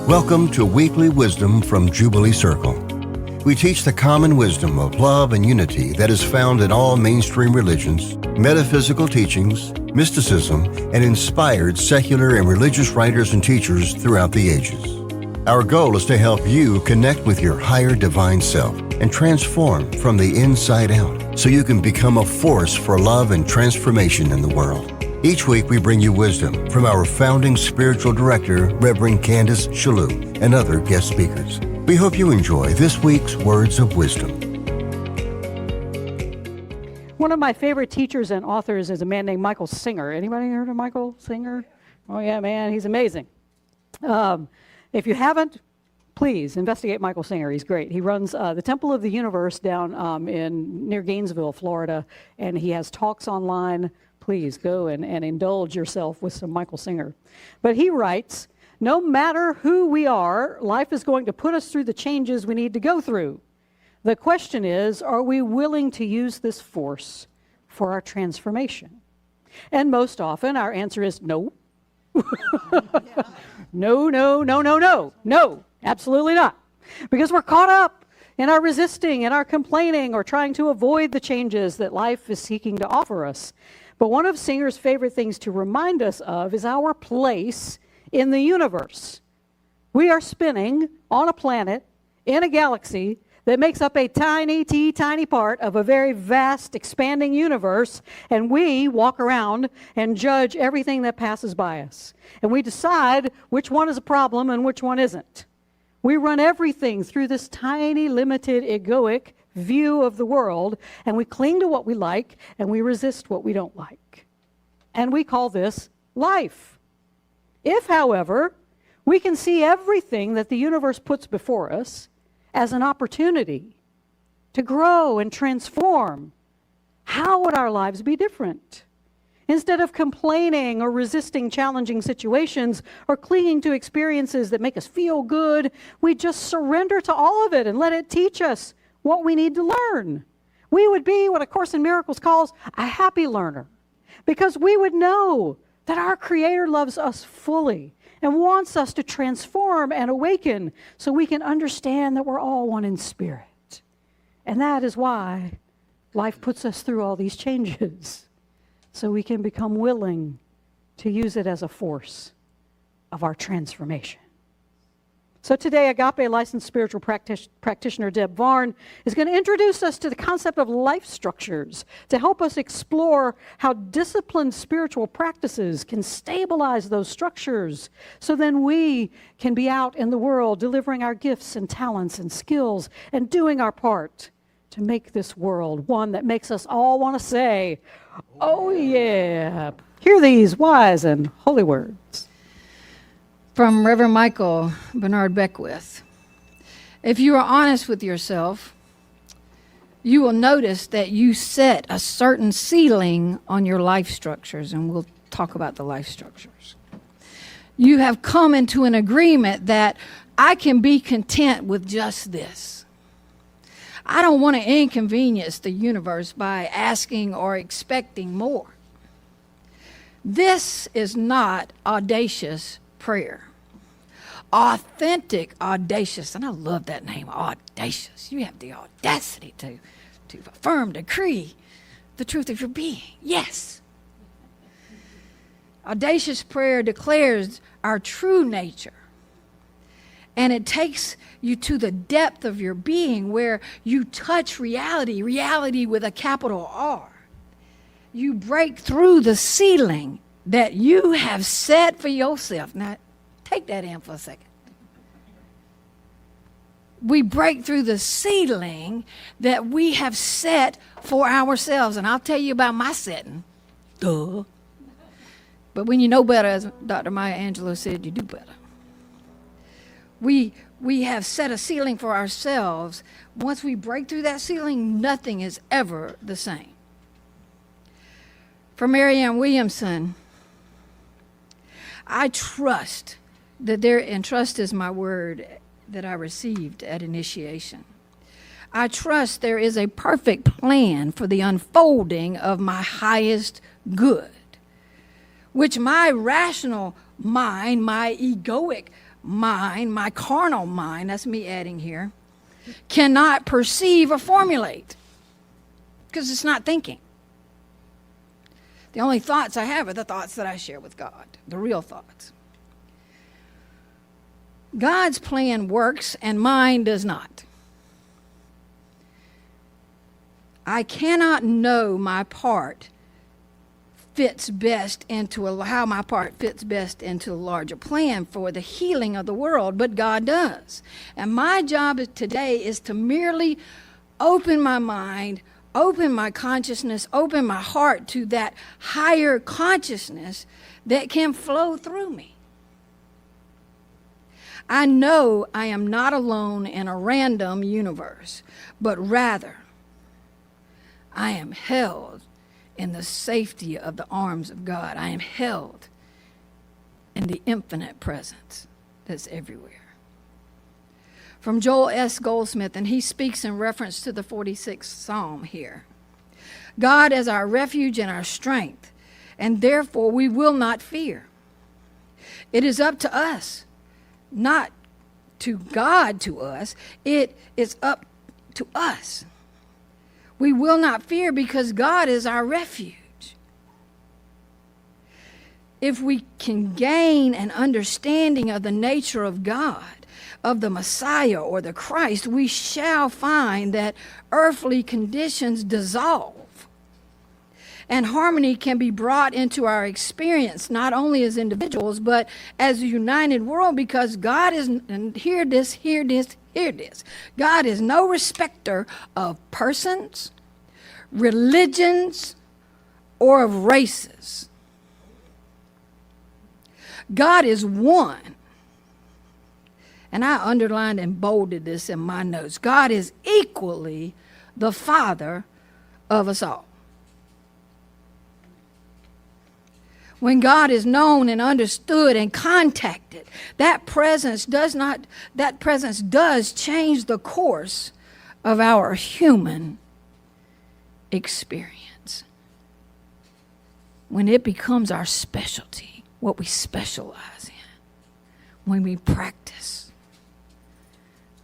Welcome to Weekly Wisdom from Jubilee Circle. We teach the common wisdom of love and unity that is found in all mainstream religions, metaphysical teachings, mysticism, and inspired secular and religious writers and teachers throughout the ages. Our goal is to help you connect with your higher divine self and transform from the inside out so you can become a force for love and transformation in the world. Each week we bring you wisdom from our founding spiritual director, Reverend Candace Shalhoub, and other guest speakers. We hope you enjoy this week's Words of Wisdom. One of my favorite teachers and authors is a man named Michael Singer. Anybody heard of Michael Singer? Oh yeah, man, he's amazing. If you haven't, please investigate Michael Singer. He's great. He runs the Temple of the Universe down near Gainesville, Florida, and he has talks online. Please go and indulge yourself with some Michael Singer. But he writes, no matter who we are, life is going to put us through the changes we need to go through. The question is, are we willing to use this force for our transformation? And most often our answer is no. No, absolutely not. Because we're caught up in our resisting and our complaining or trying to avoid the changes that life is seeking to offer us. But one of Singer's favorite things to remind us of is our place in the universe. We are spinning on a planet in a galaxy that makes up a tiny part of a very vast, expanding universe, and we walk around and judge everything that passes by us. And we decide which one is a problem and which one isn't. We run everything through this tiny, limited, egoic view of the world, and we cling to what we like, and we resist what we don't like. And we call this life. If, however, we can see everything that the universe puts before us as an opportunity to grow and transform, how would our lives be different? Instead of complaining or resisting challenging situations or clinging to experiences that make us feel good, we just surrender to all of it and let it teach us what we need to learn. We would be what A Course in Miracles calls a happy learner, because we would know that our Creator loves us fully and wants us to transform and awaken so we can understand that we're all one in spirit. And that is why life puts us through all these changes, so we can become willing to use it as a force of our transformation. So today, Agape licensed spiritual practitioner Deb Varn is going to introduce us to the concept of life structures to help us explore how disciplined spiritual practices can stabilize those structures, so then we can be out in the world delivering our gifts and talents and skills and doing our part to make this world one that makes us all want to say, oh yeah. Hear these wise and holy words. From Reverend Michael Bernard Beckwith. If you are honest with yourself, you will notice that you set a certain ceiling on your life structures, and we'll talk about the life structures. You have come into an agreement that I can be content with just this. I don't want to inconvenience the universe by asking or expecting more. This is not audacious prayer. Authentic, audacious, and I love that name, audacious. You have the audacity to affirm, decree the truth of your being. Yes. Audacious prayer declares our true nature, and it takes you to the depth of your being where you touch reality, reality with a capital R. You break through the ceiling that you have set for yourself. Now, take that in for a second. We break through the ceiling that we have set for ourselves. And I'll tell you about my setting. Duh. But when you know better, as Dr. Maya Angelou said, you do better. We have set a ceiling for ourselves. Once we break through that ceiling, nothing is ever the same. For Marianne Williamson, I trust that and trust is my word that I received at initiation. I trust there is a perfect plan for the unfolding of my highest good, which my rational mind, my egoic mind, my carnal mind, that's me adding here, cannot perceive or formulate because it's not thinking. The only thoughts I have are the thoughts that I share with God, the real thoughts. God's plan works and mine does not. I cannot know my part fits best into how my part fits best into a larger plan for the healing of the world, but God does. And my job today is to merely open my mind, open my consciousness, open my heart to that higher consciousness that can flow through me. I know I am not alone in a random universe, but rather I am held in the safety of the arms of God. I am held in the infinite presence that's everywhere. From Joel S. Goldsmith, and he speaks in reference to the 46th Psalm here. God is our refuge and our strength, and therefore we will not fear. It is up to us, not to God to us. It is up to us. We will not fear because God is our refuge. If we can gain an understanding of the nature of God, of the Messiah or the Christ, we shall find that earthly conditions dissolve and harmony can be brought into our experience, not only as individuals, but as a united world, because God is, and hear this, God is no respecter of persons, religions, or of races. God is one. And I underlined and bolded this in my notes. God is equally the Father of us all. When God is known and understood and contacted, that presence does change the course of our human experience. When it becomes our specialty, what we specialize in, when we practice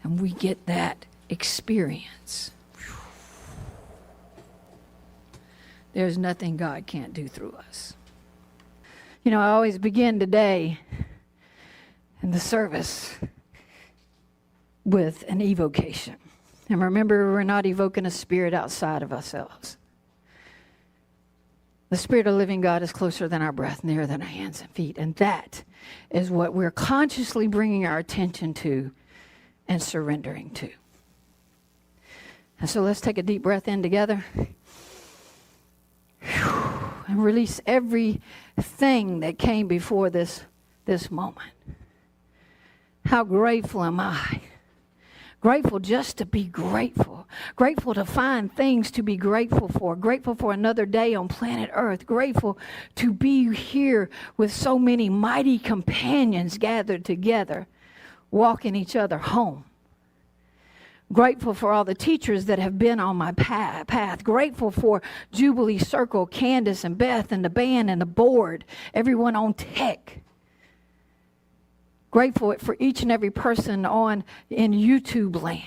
and we get that experience, there's nothing God can't do through us. You know, I always begin today in the service with an evocation. And remember, we're not evoking a spirit outside of ourselves. The Spirit of the living God is closer than our breath, nearer than our hands and feet. And that is what we're consciously bringing our attention to and surrendering to. And so let's take a deep breath in together. And release everything that came before this moment. How grateful am I? Grateful just to be grateful. Grateful to find things to be grateful for. Grateful for another day on planet Earth. Grateful to be here with so many mighty companions gathered together, walking each other home. Grateful for all the teachers that have been on my path. Grateful for Jubilee Circle, Candace and Beth and the band and the board, everyone on tech. Grateful for each and every person in YouTube land.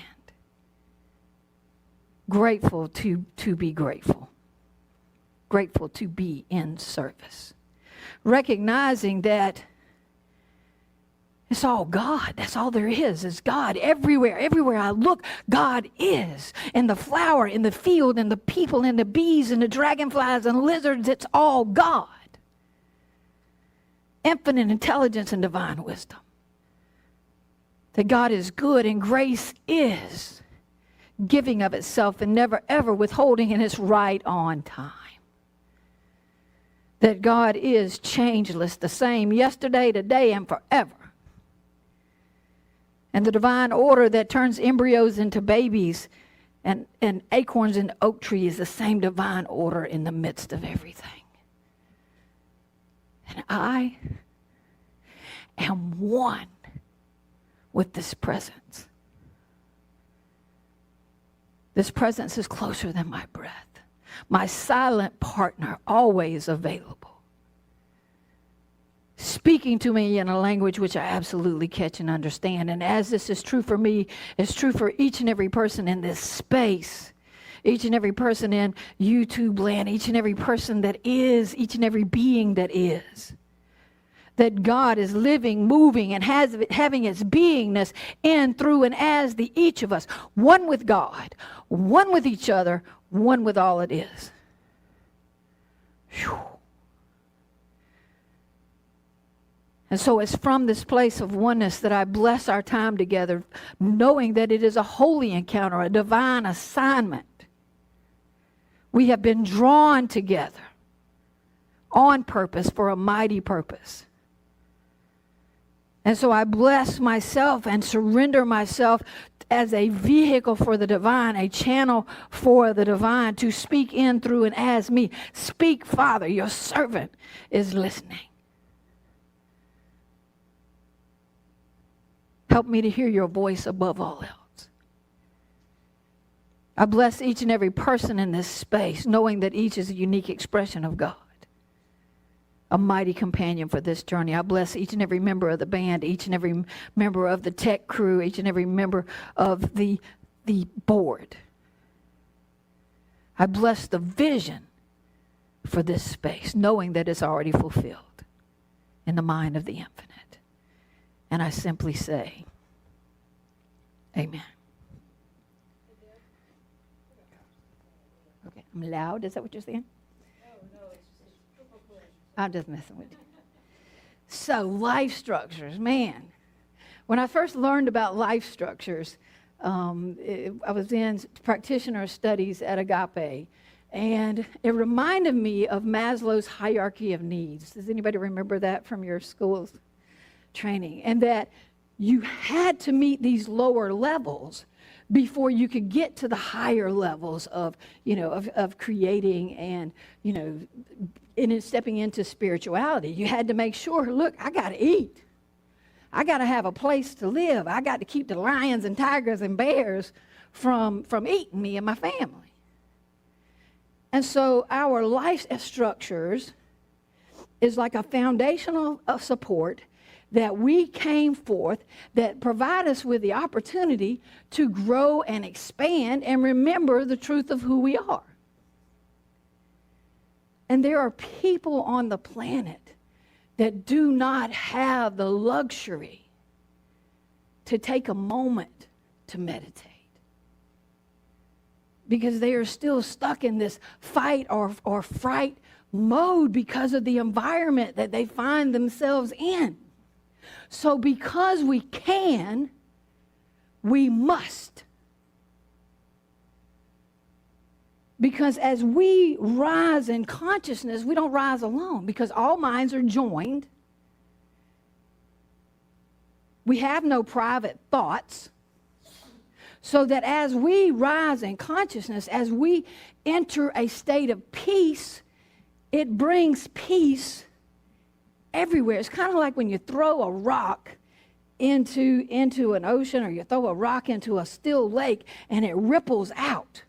Grateful to be grateful. Grateful to be in service. Recognizing that it's all God. That's all there is God. Everywhere I look, God is. In the flower, in the field, in the people, in the bees, and the dragonflies and lizards, it's all God. Infinite intelligence and divine wisdom. That God is good and grace is giving of itself and never ever withholding, and it's right on time. That God is changeless, the same yesterday, today, and forever. And the divine order that turns embryos into babies and acorns into oak trees is the same divine order in the midst of everything. And I am one with this presence. This presence is closer than my breath. My silent partner, always available. speaking to me in a language which I absolutely catch and understand. And as this is true for me, it's true for each and every person in this space, each and every person in YouTube land, each and every person that is, each and every being that is. That God is living, moving, and having its beingness in, through, and as each of us. One with God, one with each other, one with all it is. Whew. And so it's from this place of oneness that I bless our time together, knowing that it is a holy encounter, a divine assignment. We have been drawn together on purpose for a mighty purpose. And so I bless myself and surrender myself as a vehicle for the divine, a channel for the divine to speak in, through, and as me. Speak, Father, your servant is listening. Help me to hear your voice above all else. I bless each and every person in this space, knowing that each is a unique expression of God, a mighty companion for this journey. I bless each and every member of the band, each and every member of the tech crew, each and every member of the board. I bless the vision for this space, knowing that it's already fulfilled in the mind of the infinite. And I simply say, amen. Okay, I'm loud. Is that what you're saying? I'm just messing with you. So, life structures, man. When I first learned about life structures, I was in practitioner studies at Agape, and it reminded me of Maslow's hierarchy of needs. Does anybody remember that from your school's training? And that you had to meet these lower levels before you could get to the higher levels of creating and, in stepping into spirituality. You had to make sure, look, I got to eat. I got to have a place to live. I got to keep the lions and tigers and bears from eating me and my family. And so our life structures is like a foundational support that we came forth that provide us with the opportunity to grow and expand and remember the truth of who we are. And there are people on the planet that do not have the luxury to take a moment to meditate, because they are still stuck in this fight or fright mode because of the environment that they find themselves in. So because we can, we must. Because as we rise in consciousness, we don't rise alone, because all minds are joined. We have no private thoughts. So that as we rise in consciousness, as we enter a state of peace, it brings peace everywhere. It's kind of like when you throw a rock into an ocean, or you throw a rock into a still lake and it ripples out.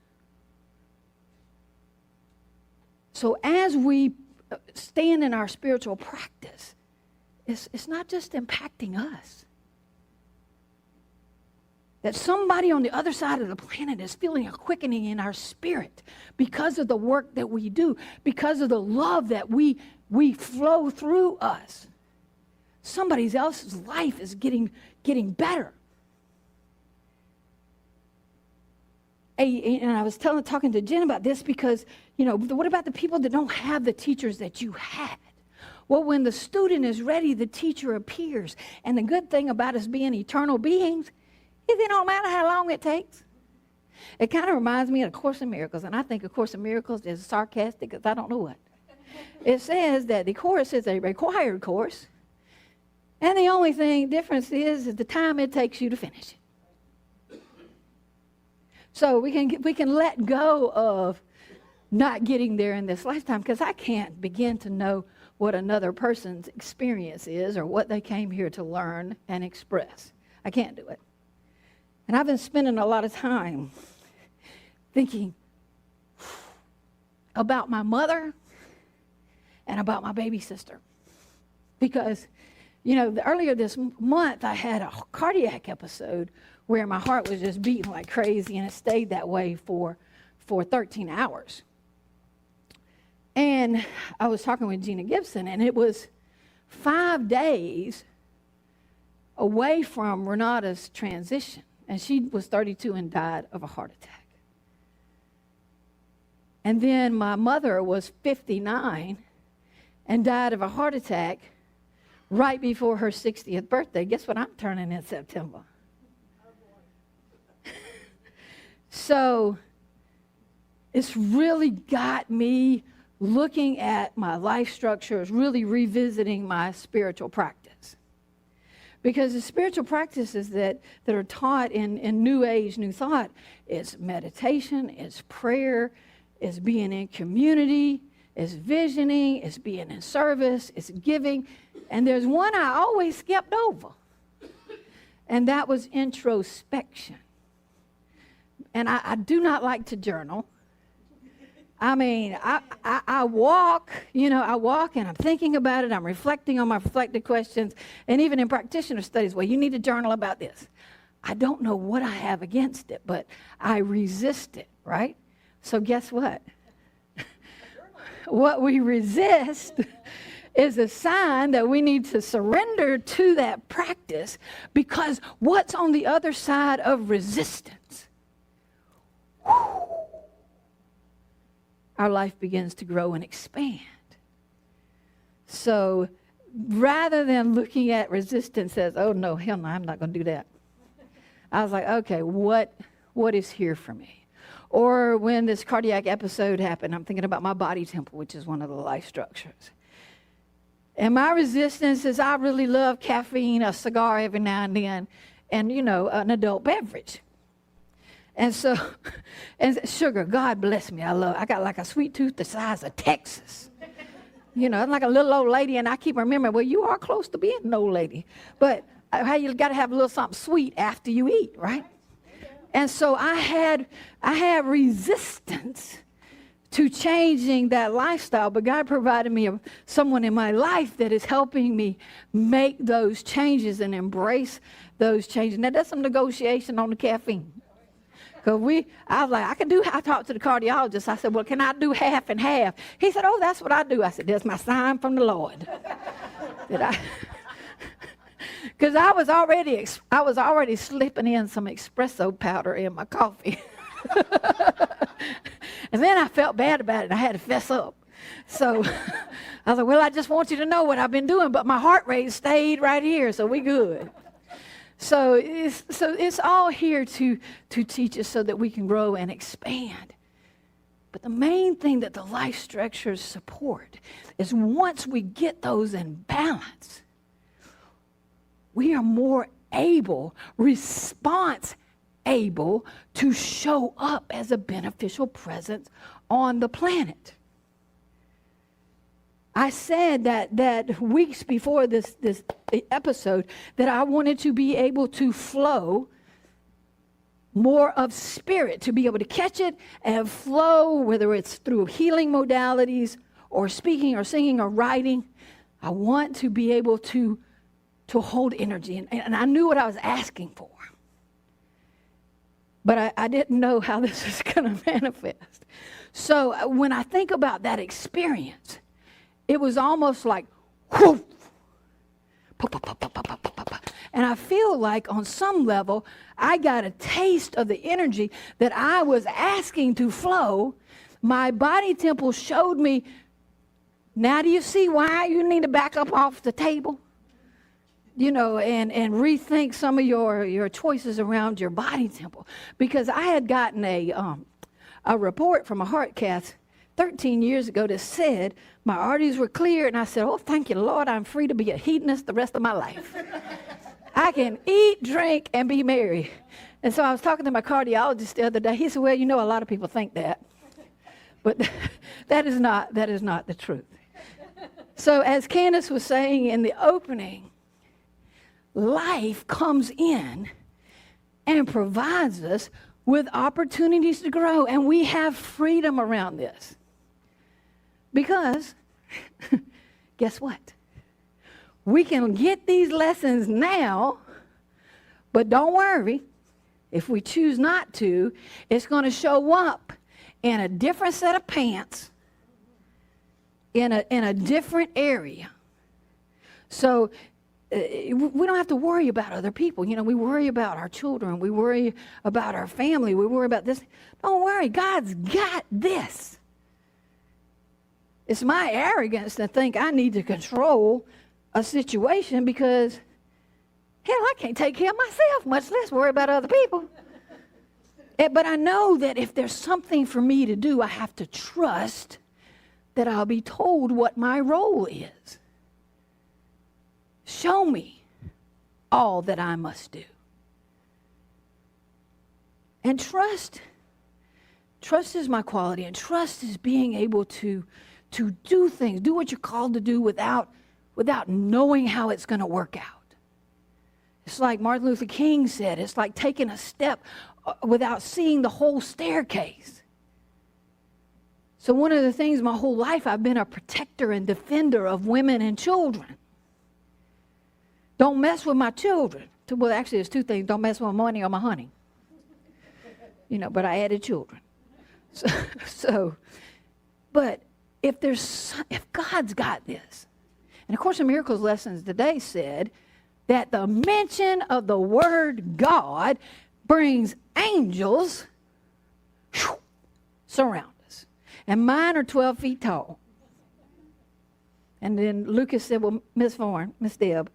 So as we stand in our spiritual practice, it's not just impacting us. That somebody on the other side of the planet is feeling a quickening in our spirit because of the work that we do, because of the love that we flow through us. Somebody else's life is getting better. And I was talking to Jen about this because, what about the people that don't have the teachers that you had? Well, when the student is ready, the teacher appears. And the good thing about us being eternal beings is it don't matter how long it takes. It kind of reminds me of A Course in Miracles, and I think A Course in Miracles is sarcastic because I don't know what. It says that the course is a required course, and the only difference is the time it takes you to finish it. So we can let go of not getting there in this lifetime, because I can't begin to know what another person's experience is or what they came here to learn and express. I can't do it. And I've been spending a lot of time thinking about my mother and about my baby sister. Because, earlier this month I had a cardiac episode where my heart was just beating like crazy, and it stayed that way for 13 hours. And I was talking with Gina Gibson, and it was 5 days away from Renata's transition. And she was 32 and died of a heart attack. And then my mother was 59 and died of a heart attack right before her 60th birthday. Guess what I'm turning in September? So it's really got me looking at my life structures, really revisiting my spiritual practice. Because the spiritual practices that are taught in New Age, New Thought, is meditation, is prayer, is being in community, is visioning, is being in service, is giving. And there's one I always skipped over, and that was introspection. And I do not like to journal. I mean, I walk, I walk and I'm thinking about it. I'm reflecting on my reflective questions. And even in practitioner studies, well, you need to journal about this. I don't know what I have against it, but I resist it, right? So guess what? What we resist is a sign that we need to surrender to that practice, because what's on the other side of resistance? Whew. Our life begins to grow and expand. So rather than looking at resistance as, oh no, hell no, I'm not going to do that, I was like, okay, what is here for me? Or when this cardiac episode happened, I'm thinking about my body temple, which is one of the life structures. And my resistance is I really love caffeine, a cigar every now and then, and an adult beverage. And so, and sugar, God bless me, I got like a sweet tooth the size of Texas. I'm like a little old lady, and I keep remembering, well, you are close to being an old lady. But how you got to have a little something sweet after you eat, right? And so I had resistance to changing that lifestyle, but God provided me someone in my life that is helping me make those changes and embrace those changes. Now, that's some negotiation on the caffeine. Because I was like, I talked to the cardiologist. I said, well, can I do half and half? He said, oh, that's what I do. I said, that's my sign from the Lord. Because I was already slipping in some espresso powder in my coffee. And then I felt bad about it. I had to fess up. So I was like, well, I just want you to know what I've been doing, but my heart rate stayed right here, so we good. So it's all here to teach us so that we can grow and expand. But the main thing that the life structures support is once we get those in balance, we are more able, response able, to show up as a beneficial presence on the planet. I said that weeks before this episode that I wanted to be able to flow more of spirit, to be able to catch it and flow, whether it's through healing modalities or speaking or singing or writing. I want to be able to hold energy. And I knew what I was asking for. But I didn't know how this was going to manifest. So when I think about that experience, it was almost like, whoosh, and I feel like on some level, I got a taste of the energy that I was asking to flow. My body temple showed me, now do you see why you need to back up off the table? And rethink some of your choices around your body temple. Because I had gotten a report from a heart cath 13 years ago that said my arteries were clear, and I said, oh, thank you, Lord, I'm free to be a hedonist the rest of my life. I can eat, drink, and be merry. And so I was talking to my cardiologist the other day. He said, well, a lot of people think that. But that is not the truth. So as Candace was saying in the opening, life comes in and provides us with opportunities to grow, and we have freedom around this. Because, guess what? We can get these lessons now, but don't worry. If we choose not to, it's going to show up in a different set of pants, in a different area. So we don't have to worry about other people. You know, we worry about our children. We worry about our family. We worry about this. Don't worry. God's got this. It's my arrogance to think I need to control a situation because, hell, I can't take care of myself, much less worry about other people. But I know that if there's something for me to do, I have to trust that I'll be told what my role is. Show me all that I must do. And trust is my quality, and trust is being able to do things, do what you're called to do without knowing how it's going to work out. It's like Martin Luther King said, it's like taking a step without seeing the whole staircase. So one of the things my whole life, I've been a protector and defender of women and children. Don't mess with my children. Well, actually, there's two things. Don't mess with my money or my honey. You know, but I added children. But if God's got this, and of course the Miracles lessons today said that the mention of the word God brings angels surround us. And mine are 12 feet tall. And then Lucas said, well, Miss Deb,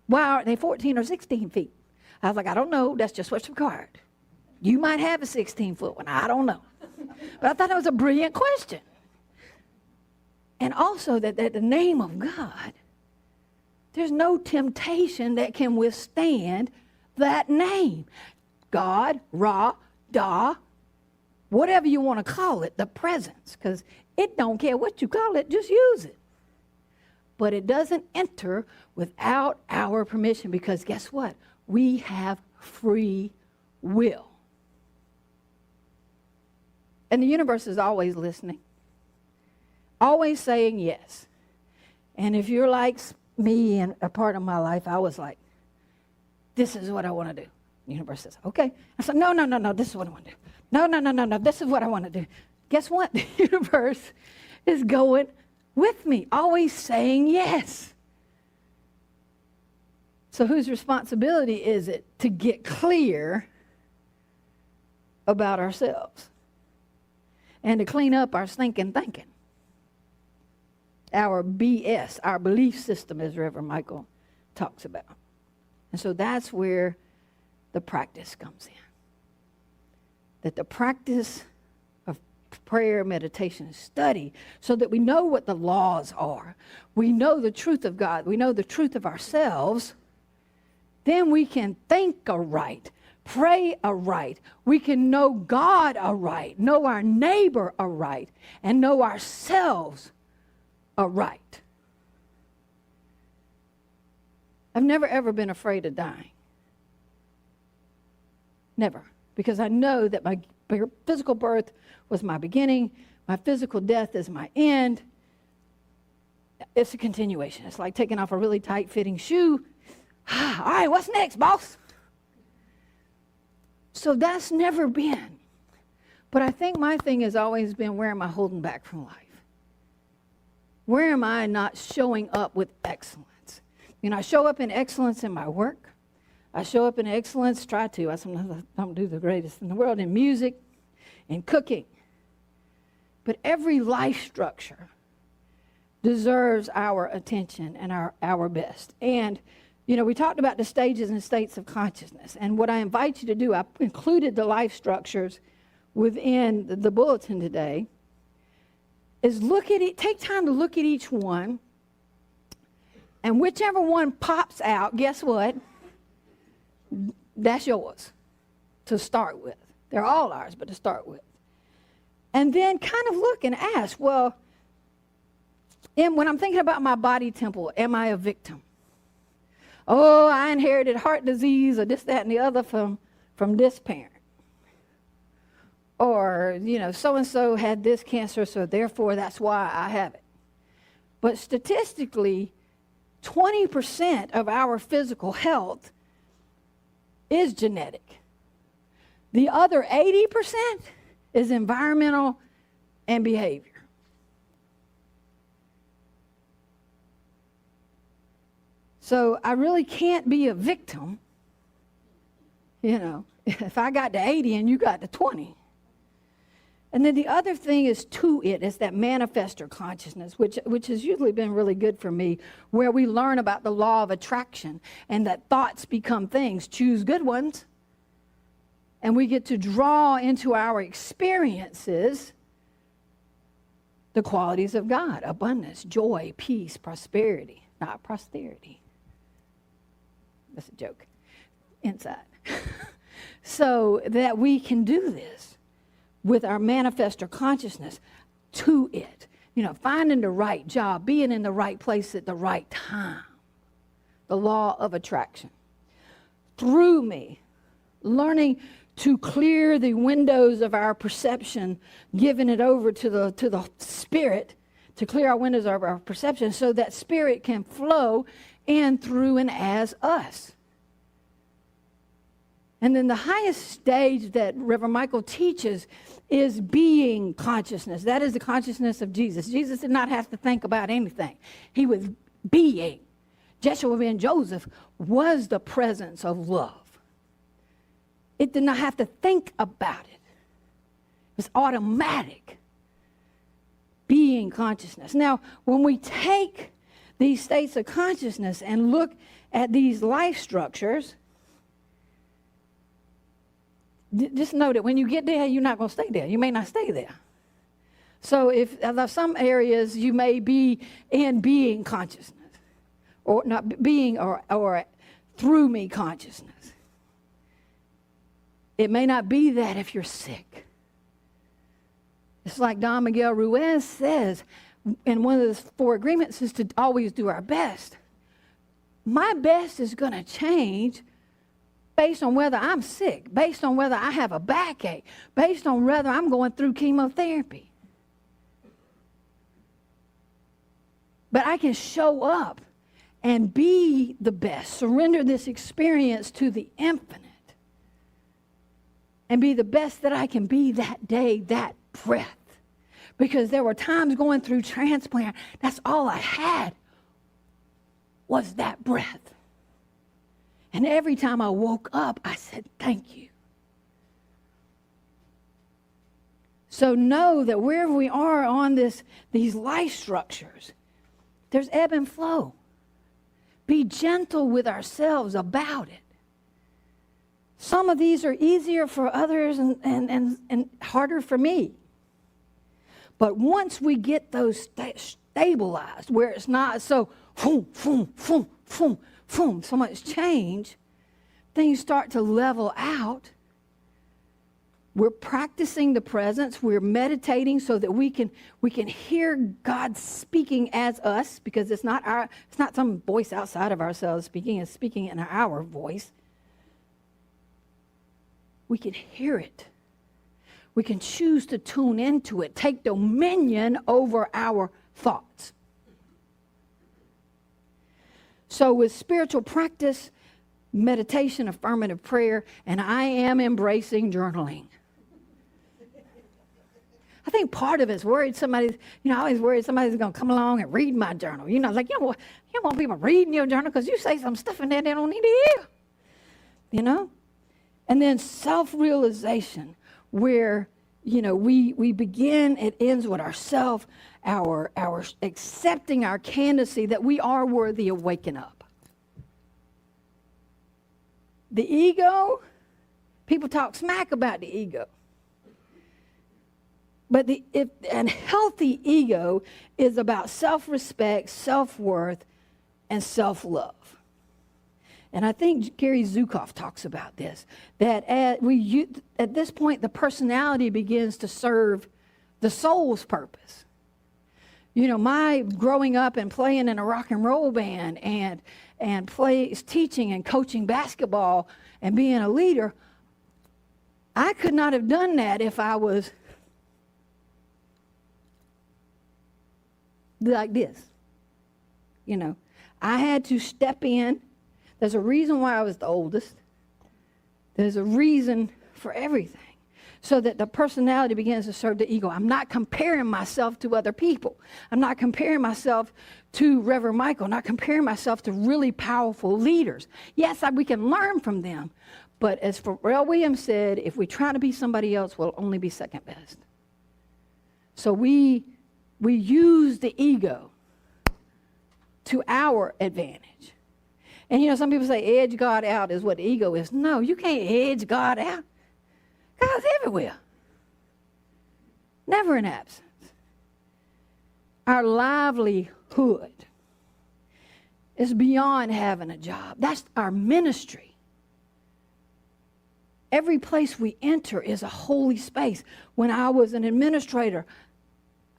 why aren't they 14 or 16 feet? I was like, I don't know. That's just what's required. You might have a 16-foot one. I don't know. But I thought that was a brilliant question. And also that the name of God, there's no temptation that can withstand that name. God, Ra, Da, whatever you want to call it, the presence. Because it don't care what you call it, just use it. But it doesn't enter without our permission, because guess what? We have free will. And the universe is always listening, always saying yes. And if you're like me and a part of my life, I was like, this is what I want to do. The universe says, okay. I said, no, this is what I want to do. No, this is what I want to do. Guess what? The universe is going with me, always saying yes. So whose responsibility is it to get clear about ourselves and to clean up our stinking thinking? Our BS, our belief system, as Reverend Michael talks about. And so that's where the practice comes in. That the practice of prayer, meditation, and study, so that we know what the laws are. We know the truth of God. We know the truth of ourselves. Then we can think aright, pray aright. We can know God aright, know our neighbor aright, and know ourselves aright. I've never, ever been afraid of dying. Never. Because I know that my physical birth was my beginning, my physical death is my end. It's a continuation. It's like taking off a really tight-fitting shoe. All right, what's next, boss? So that's never been. But I think my thing has always been, where am I holding back from life? Where am I not showing up with excellence? You know, I show up in excellence in my work. I show up in excellence, try to. I sometimes don't do the greatest in the world in music, in cooking. But every life structure deserves our attention and our best. And, you know, we talked about the stages and states of consciousness. And what I invite you to do, I included the life structures within the bulletin today, is look at it, take time to look at each one. And whichever one pops out, guess what? That's yours to start with. They're all ours, but to start with. And then kind of look and ask, well, when I'm thinking about my body temple, am I a victim? Oh, I inherited heart disease or this, that, and the other from this parent. Or, you know, so-and-so had this cancer, so therefore that's why I have it. But statistically, 20% of our physical health is genetic. The other 80% is environmental and behavior. So I really can't be a victim, if I got to 80 and you got to 20. And then the other thing is to it, is that manifestor consciousness, which has usually been really good for me, where we learn about the law of attraction and that thoughts become things. Choose good ones. And we get to draw into our experiences the qualities of God: abundance, joy, peace, prosperity, not posterity. That's a joke. Inside. So that we can do this with our manifestor consciousness to it. Finding the right job, being in the right place at the right time. The law of attraction. Through me, learning to clear the windows of our perception, giving it over to the Spirit, to clear our windows of our perception so that Spirit can flow in, through, and as us. And then the highest stage that Reverend Michael teaches is being consciousness. That is the consciousness of Jesus. Jesus did not have to think about anything. He was being. Jeshua ben Joseph was the presence of love. It did not have to think about it. It was automatic. Being consciousness. Now, when we take these states of consciousness and look at these life structures, just know that when you get there, you're not going to stay there. You may not stay there. So if some areas you may be in being consciousness, or not being, or through me consciousness. It may not be that if you're sick. It's like Don Miguel Ruiz says, and one of the 4 agreements is to always do our best. My best is going to change based on whether I'm sick, based on whether I have a backache, based on whether I'm going through chemotherapy. But I can show up and be the best, surrender this experience to the infinite, and be the best that I can be that day, that breath. Because there were times going through transplant, that's all I had was that breath. And every time I woke up, I said, thank you. So know that wherever we are on these life structures, there's ebb and flow. Be gentle with ourselves about it. Some of these are easier for others and harder for me. But once we get those stabilized, where it's not so boom, boom, boom, boom, boom, so much change, things start to level out. We're practicing the presence. We're meditating so that we can hear God speaking as us, because it's not some voice outside of ourselves speaking. It's speaking in our voice. We can hear it. We can choose to tune into it, take dominion over our thoughts. So with spiritual practice, meditation, affirmative prayer, and I am embracing journaling. I think part of it's worried somebody's, I always worried somebody's going to come along and read my journal. You don't want people reading your journal because you say some stuff in there they don't need to hear. And then self-realization, where, we begin, it ends with ourself, our accepting our candidacy that we are worthy of waking up. The ego, people talk smack about the ego. But a healthy ego is about self-respect, self-worth, and self-love. And I think Gary Zukav talks about this, that at this point, the personality begins to serve the soul's purpose. My growing up and playing in a rock and roll band and teaching and coaching basketball and being a leader, I could not have done that if I was like this. I had to step in. There's a reason why I was the oldest. There's a reason for everything. So that the personality begins to serve the ego. I'm not comparing myself to other people. I'm not comparing myself to Reverend Michael. I'm not comparing myself to really powerful leaders. Yes, we can learn from them. But as Pharrell Williams said, if we try to be somebody else, we'll only be second best. So we use the ego to our advantage. And some people say edge God out is what the ego is. No, you can't edge God out. God's everywhere. Never in absence. Our livelihood is beyond having a job. That's our ministry. Every place we enter is a holy space. When I was an administrator,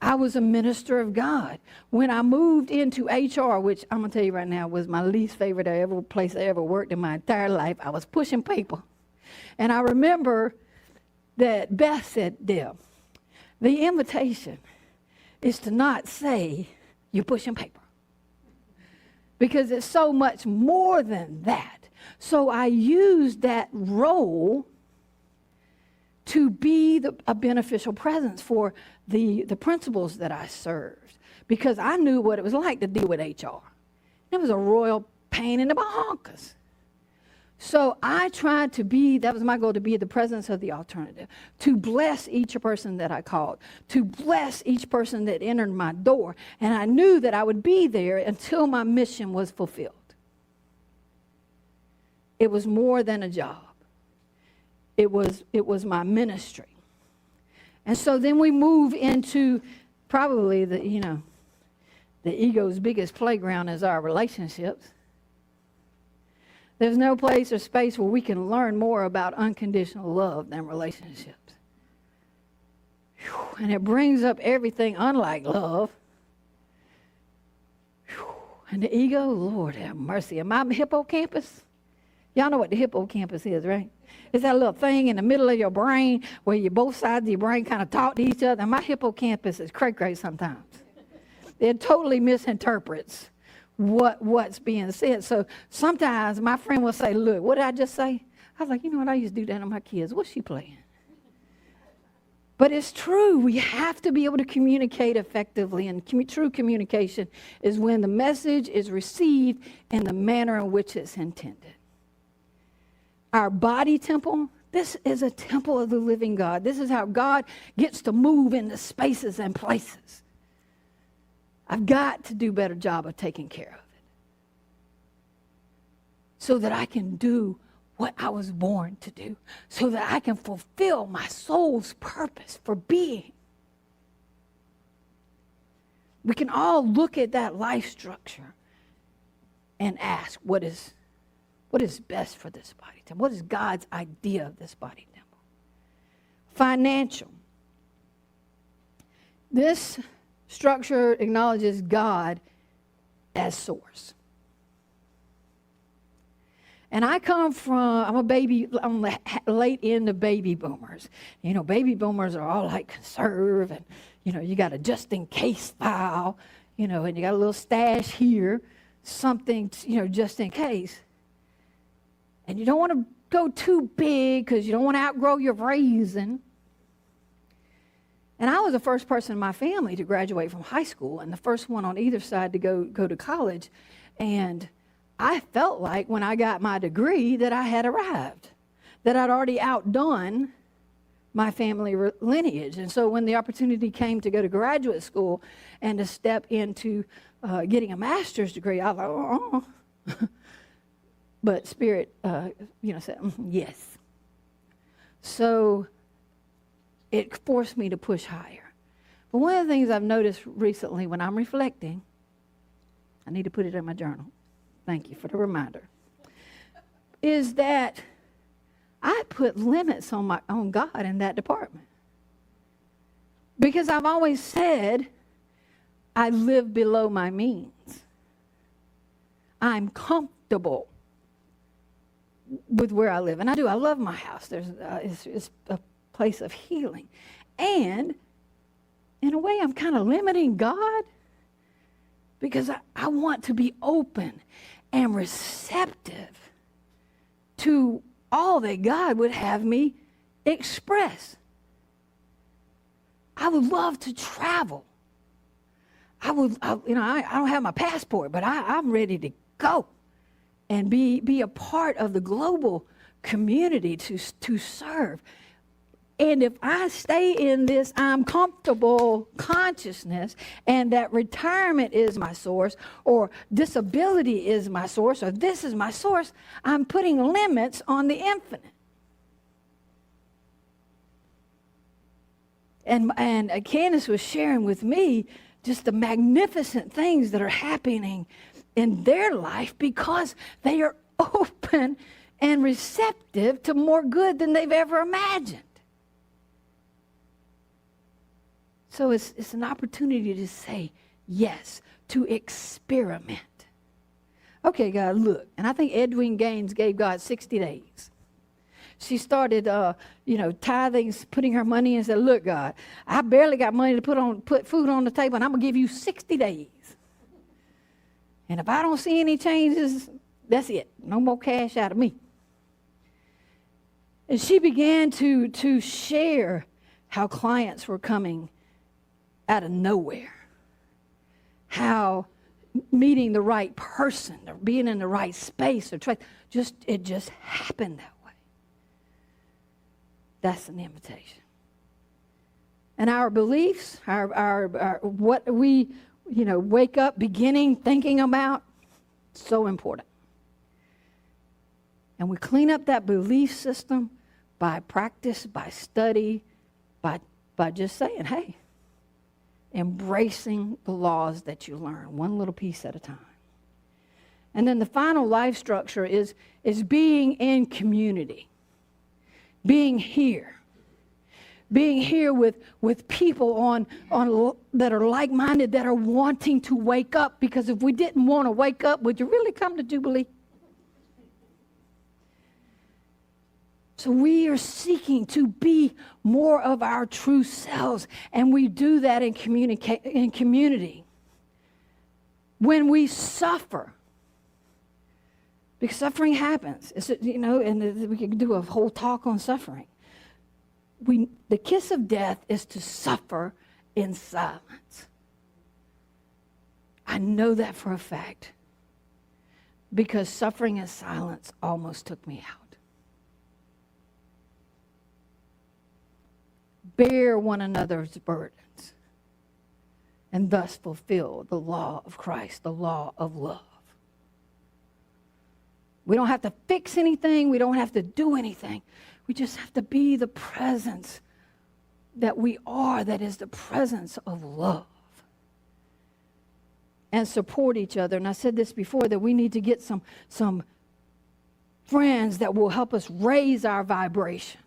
I was a minister of God. When I moved into HR, which I'm going to tell you right now was my least favorite place I ever worked in my entire life, I was pushing paper. And I remember that Beth said, Deb, the invitation is to not say you're pushing paper. Because it's so much more than that. So I used that role to be a beneficial presence for the principals that I served. Because I knew what it was like to deal with HR. It was a royal pain in the bahonkers. So I tried that was my goal, to be the presence of the alternative, to bless each person that I called, to bless each person that entered my door. And I knew that I would be there until my mission was fulfilled. It was more than a job. It was my ministry. And so then we move into probably the ego's biggest playground is our relationships. There's no place or space where we can learn more about unconditional love than relationships. And it brings up everything unlike love. And the ego, Lord have mercy. Am I hippocampus? Y'all know what the hippocampus is, right? It's that little thing in the middle of your brain where both sides of your brain kind of talk to each other. And my hippocampus is cray-cray sometimes. It totally misinterprets what's being said. So sometimes my friend will say, look, what did I just say? I was like, you know what, I used to do that to my kids. What's she playing? But it's true. We have to be able to communicate effectively. And true communication is when the message is received in the manner in which it's intended. Our body temple, this is a temple of the living God. This is how God gets to move into spaces and places. I've got to do a better job of taking care of it so that I can do what I was born to do, so that I can fulfill my soul's purpose for being. We can all look at that life structure and ask, what is best for this body temple? What is God's idea of this body temple? Financial. This structure acknowledges God as source. And I'm late in the baby boomers. Baby boomers are all like conserve and, you got a just in case file, and you got a little stash here, something, just in case. And you don't want to go too big because you don't want to outgrow your raising. And I was the first person in my family to graduate from high school and the first one on either side to go to college. And I felt like when I got my degree that I had arrived, that I'd already outdone my family lineage. And so when the opportunity came to go to graduate school and to step into getting a master's degree, I was like, oh. But Spirit, said, yes. So it forced me to push higher. But one of the things I've noticed recently when I'm reflecting, I need to put it in my journal. Thank you for the reminder. Is that I put limits on God in that department. Because I've always said I live below my means. I'm comfortable with where I live. And I do. I love my house. It's a place of healing. And in a way, I'm kind of limiting God because I want to be open and receptive to all that God would have me express. I would love to travel. I don't have my passport, but I'm ready to go and be a part of the global community to serve. And if I stay in this I'm comfortable consciousness, and that retirement is my source, or disability is my source, or this is my source, I'm putting limits on the infinite. And Candace was sharing with me just the magnificent things that are happening in their life because they are open and receptive to more good than they've ever imagined. So it's an opportunity to say yes, to experiment. Okay, God, look. And I think Edwin Gaines gave God 60 days. She started, tithing, putting her money in, and said, look, God, I barely got money to put food on the table, and I'm going to give you 60 days. And if I don't see any changes, that's it. No more cash out of me. And she began to share how clients were coming out of nowhere, how meeting the right person or being in the right space or it just happened that way. That's an invitation. And our beliefs, our what we wake up beginning thinking about, so important. And we clean up that belief system by practice, by study, by just saying, hey, embracing the laws that you learn, one little piece at a time. And then the final life structure is being in community, being here with people on that are like-minded, that are wanting to wake up. Because if we didn't want to wake up, would you really come to Jubilee? So we are seeking to be more of our true selves, and we do that in community. When we suffer, because suffering happens, and we could do a whole talk on suffering. The kiss of death is to suffer in silence. I know that for a fact, because suffering in silence almost took me out. Bear one another's burdens, and thus fulfill the law of Christ, the law of love. We don't have to fix anything. We don't have to do anything. We just have to be the presence that we are, that is the presence of love. And support each other. And I said this before, that we need to get some friends that will help us raise our vibration.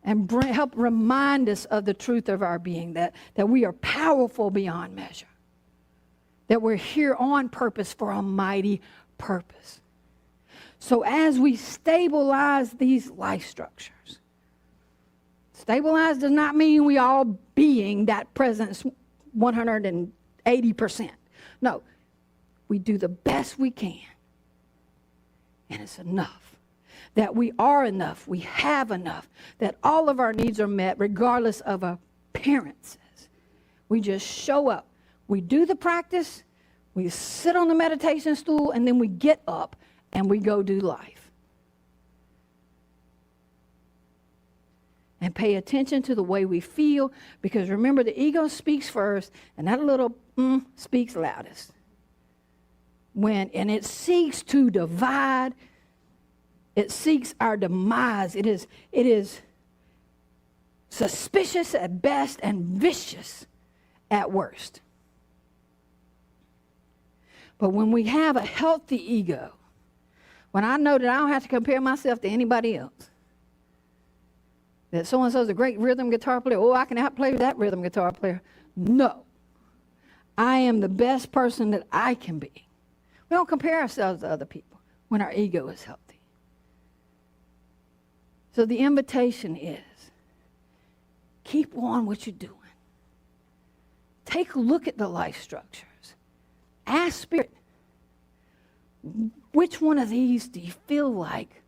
And help remind us of the truth of our being, that we are powerful beyond measure, that we're here on purpose for a mighty purpose. So as we stabilize these life structures, stabilize does not mean we all being that presence 180%. No, we do the best we can, and it's enough. That we are enough, we have enough, that all of our needs are met regardless of appearances. We just show up. We do the practice, we sit on the meditation stool, and then we get up and we go do life. And pay attention to the way we feel, because remember, the ego speaks first, and that little speaks loudest. And it seeks to divide. It seeks our demise. It is suspicious at best and vicious at worst. But when we have a healthy ego, when I know that I don't have to compare myself to anybody else, that so-and-so is a great rhythm guitar player, I can outplay that rhythm guitar player. No. I am the best person that I can be. We don't compare ourselves to other people when our ego is healthy. So the invitation is, keep on what you're doing. Take a look at the life structures. ask Spirit, which one of these do you feel like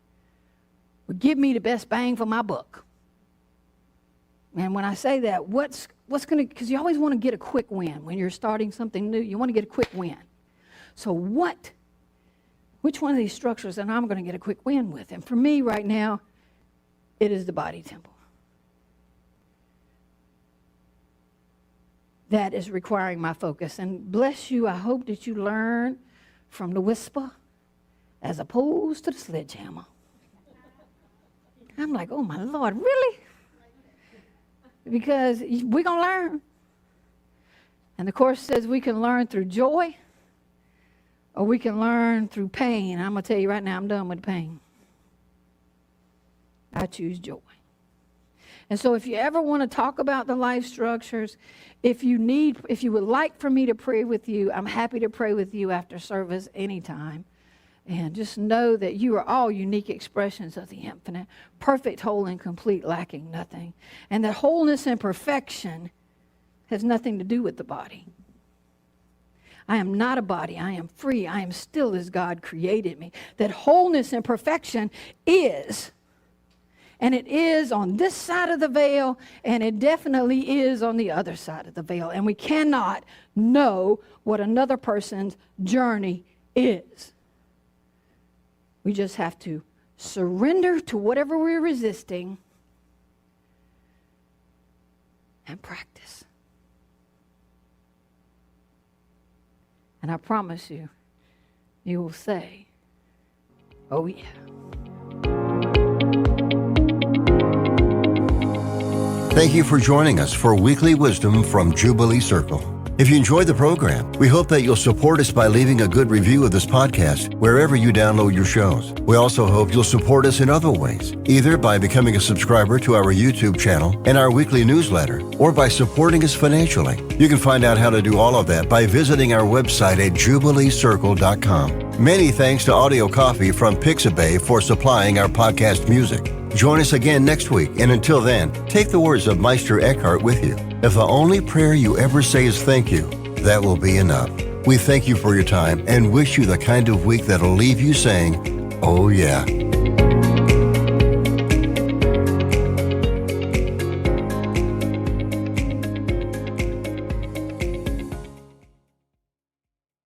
would give me the best bang for my buck? And when I say that, what's going to, because you always want to get a quick win. When you're starting something new, you want to get a quick win. So which one of these structures that I'm going to get a quick win with? And for me right now, it is the body temple. That is requiring my focus. And bless you, I hope that you learn from the whisper as opposed to the sledgehammer. I'm like, oh my Lord, really? Because we're going to learn. And the Course says we can learn through joy or we can learn through pain. I'm going to tell you right now, I'm done with pain. I choose joy. And so if you ever want to talk about the life structures, if you would like for me to pray with you, I'm happy to pray with you after service anytime. And just know that you are all unique expressions of the infinite, perfect, whole, and complete, lacking nothing. And that wholeness and perfection has nothing to do with the body. I am not a body. I am free. I am still as God created me. That wholeness and perfection is, and it is on this side of the veil, and it definitely is on the other side of the veil. And we cannot know what another person's journey is. We just have to surrender to whatever we're resisting and practice. And I promise you, you will say, oh yeah. Thank you for joining us for Weekly Wisdom from Jubilee Circle. If you enjoyed the program, we hope that you'll support us by leaving a good review of this podcast wherever you download your shows. We also hope you'll support us in other ways, either by becoming a subscriber to our YouTube channel and our weekly newsletter, or by supporting us financially. You can find out how to do all of that by visiting our website at jubileecircle.com. Many thanks to Audio Coffee from Pixabay for supplying our podcast music. Join us again next week, and until then, take the words of Meister Eckhart with you. If the only prayer you ever say is thank you, that will be enough. We thank you for your time and wish you the kind of week that'll leave you saying, oh yeah.